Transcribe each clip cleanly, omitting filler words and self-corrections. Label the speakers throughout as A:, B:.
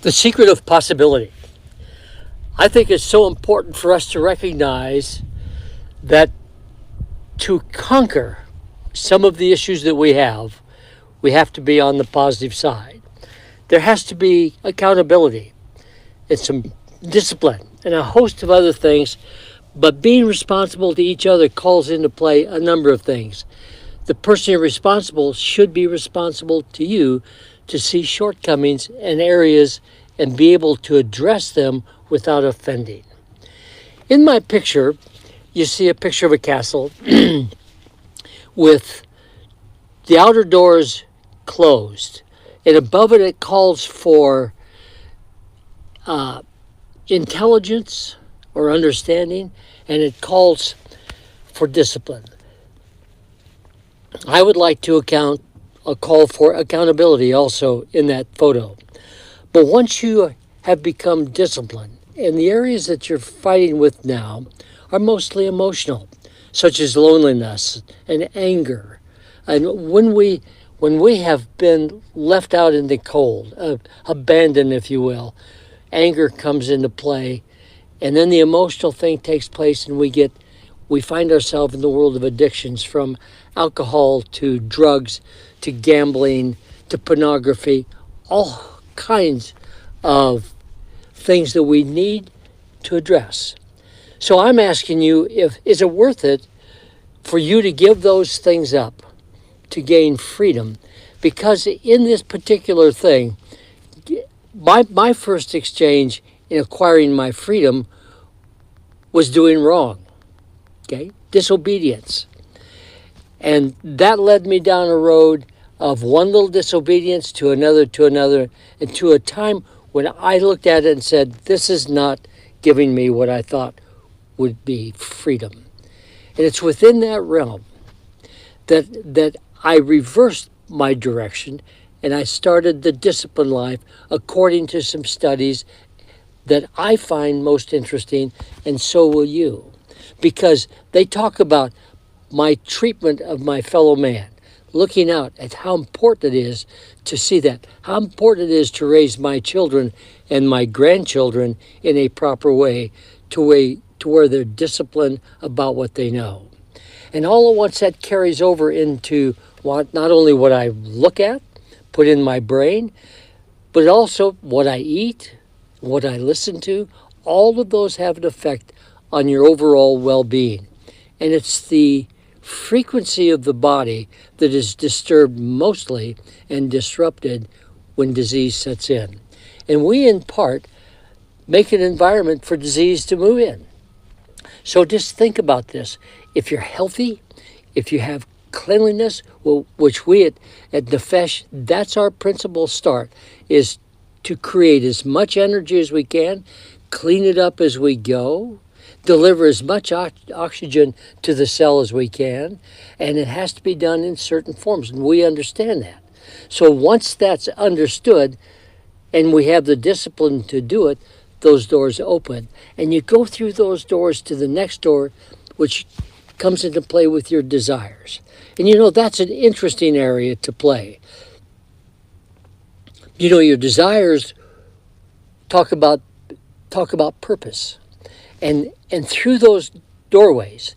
A: The secret of possibility. I think it's so important for us to recognize that to conquer some of the issues that we have to be on the positive side. There has to be accountability and some discipline and a host of other things, but being responsible to each other calls into play a number of things. The person you're responsible should be responsible to you to see shortcomings and areas and be able to address them without offending. In my picture, you see a picture of a castle with the outer doors closed, and above it, it calls for intelligence or understanding, and it calls for discipline. I would like to call for accountability also in that photo. But once you have become disciplined, and the areas that you're fighting with now are mostly emotional, such as loneliness and anger. And when we have been left out in the cold, abandoned, if you will, anger comes into play, and then the emotional thing takes place, and we find ourselves in the world of addictions, from alcohol to drugs to gambling to pornography, all kinds of things that we need to address. So I'm asking you, is it worth it for you to give those things up to gain freedom? Because in this particular thing, my first exchange in acquiring my freedom was doing wrong, okay? Disobedience. And that led me down a road of one little disobedience to another, and to a time when I looked at it and said, this is not giving me what I thought would be freedom. And it's within that realm that I reversed my direction, and I started the discipline life according to some studies that I find most interesting, and so will you. Because they talk about my treatment of my fellow man, looking out at how important it is to see that, how important it is to raise my children and my grandchildren in a proper way, to where they're disciplined about what they know. And all at once that carries over into not only what I look at, put in my brain, but also what I eat, what I listen to. All of those have an effect on your overall well-being. And it's the frequency of the body that is disturbed mostly and disrupted when disease sets in. And we, in part, make an environment for disease to move in. So just think about this. If you're healthy, if you have cleanliness, which we at Nefesh, that's our principal start, is to create as much energy as we can, clean it up as we go, deliver as much oxygen to the cell as we can, and it has to be done in certain forms, and we understand that. So once that's understood, and we have the discipline to do it, those doors open, and you go through those doors to the next door, which comes into play with your desires. And that's an interesting area to play. Your desires talk about purpose. And through those doorways,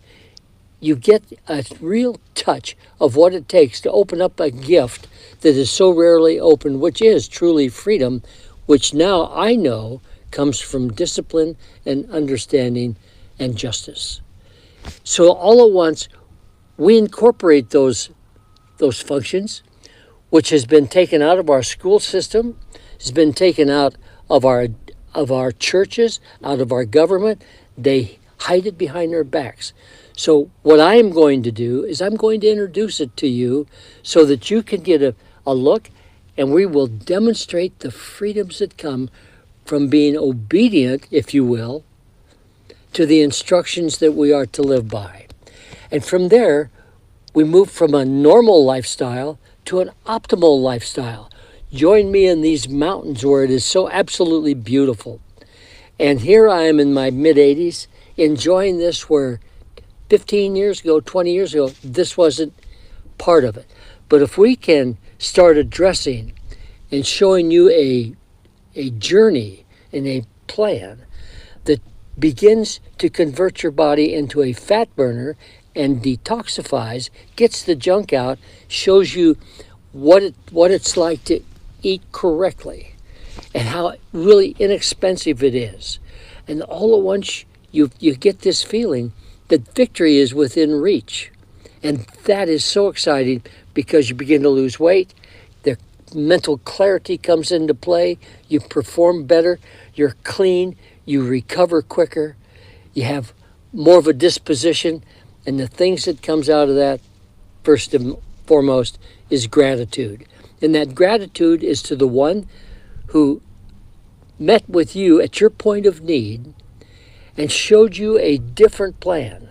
A: you get a real touch of what it takes to open up a gift that is so rarely open, which is truly freedom, which now I know comes from discipline and understanding and justice. So all at once, we incorporate those functions, which has been taken out of our school system, has been taken out of our churches, out of our government. They hide it behind their backs. So what I'm going to do is I'm going to introduce it to you so that you can get a look, and we will demonstrate the freedoms that come from being obedient, if you will, to the instructions that we are to live by. And from there, we move from a normal lifestyle to an optimal lifestyle. Join me in these mountains where it is so absolutely beautiful. And here I am in my mid-80s, enjoying this where 15 years ago, 20 years ago, this wasn't part of it. But if we can start addressing and showing you a journey and a plan that begins to convert your body into a fat burner and detoxifies, gets the junk out, shows you what it's like to eat correctly and how really inexpensive it is. And all at once you get this feeling that victory is within reach. And that is so exciting because you begin to lose weight, the mental clarity comes into play, you perform better, you're clean, you recover quicker, you have more of a disposition, and the things that comes out of that, first and foremost, is gratitude. And that gratitude is to the one who met with you at your point of need and showed you a different plan,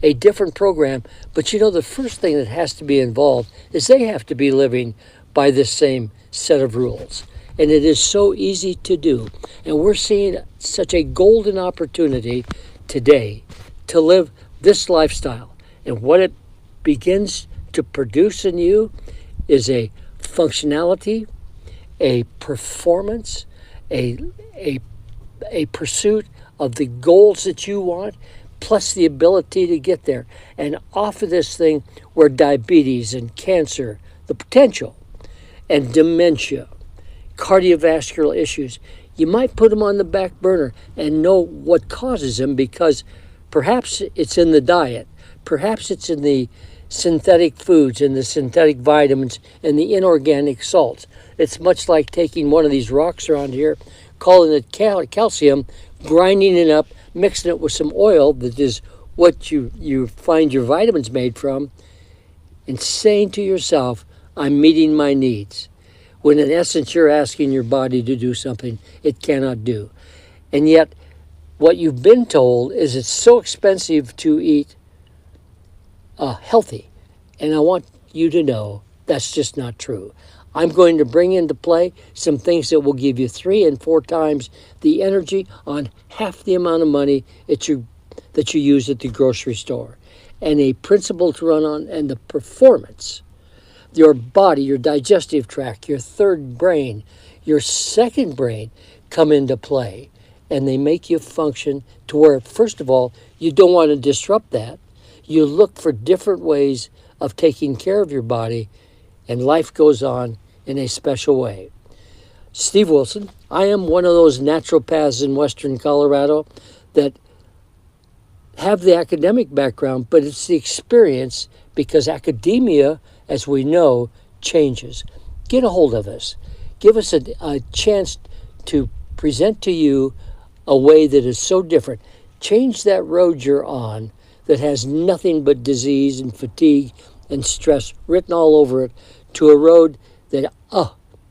A: a different program. But you know, the first thing that has to be involved is they have to be living by this same set of rules. And it is so easy to do. And we're seeing such a golden opportunity today to live this lifestyle. And what it begins to produce in you is a functionality, a performance, a pursuit of the goals that you want, plus the ability to get there. And off of this thing where diabetes and cancer, the potential, and dementia, cardiovascular issues, you might put them on the back burner and know what causes them, because perhaps it's in the diet, perhaps it's in the synthetic foods and the synthetic vitamins and the inorganic salts. It's much like taking one of these rocks around here, calling it calcium, grinding it up, mixing it with some oil that is what you find your vitamins made from, and saying to yourself, I'm meeting my needs. When in essence you're asking your body to do something it cannot do. And yet what you've been told is it's so expensive to eat healthy. And I want you to know that's just not true. I'm going to bring into play some things that will give you 3 and 4 times the energy on half the amount of money that you use at the grocery store. And a principle to run on, and the performance. Your body, your digestive tract, your third brain, your second brain come into play. And they make you function to where, first of all, you don't want to disrupt that. You look for different ways of taking care of your body, and life goes on in a special way. Steve Wilson, I am one of those naturopaths in Western Colorado that have the academic background, but it's the experience, because academia, as we know, changes. Get a hold of us. Give us a chance to present to you a way that is so different. Change that road you're on that has nothing but disease and fatigue and stress written all over it, to a road that,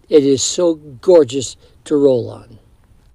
A: it is so gorgeous to roll on.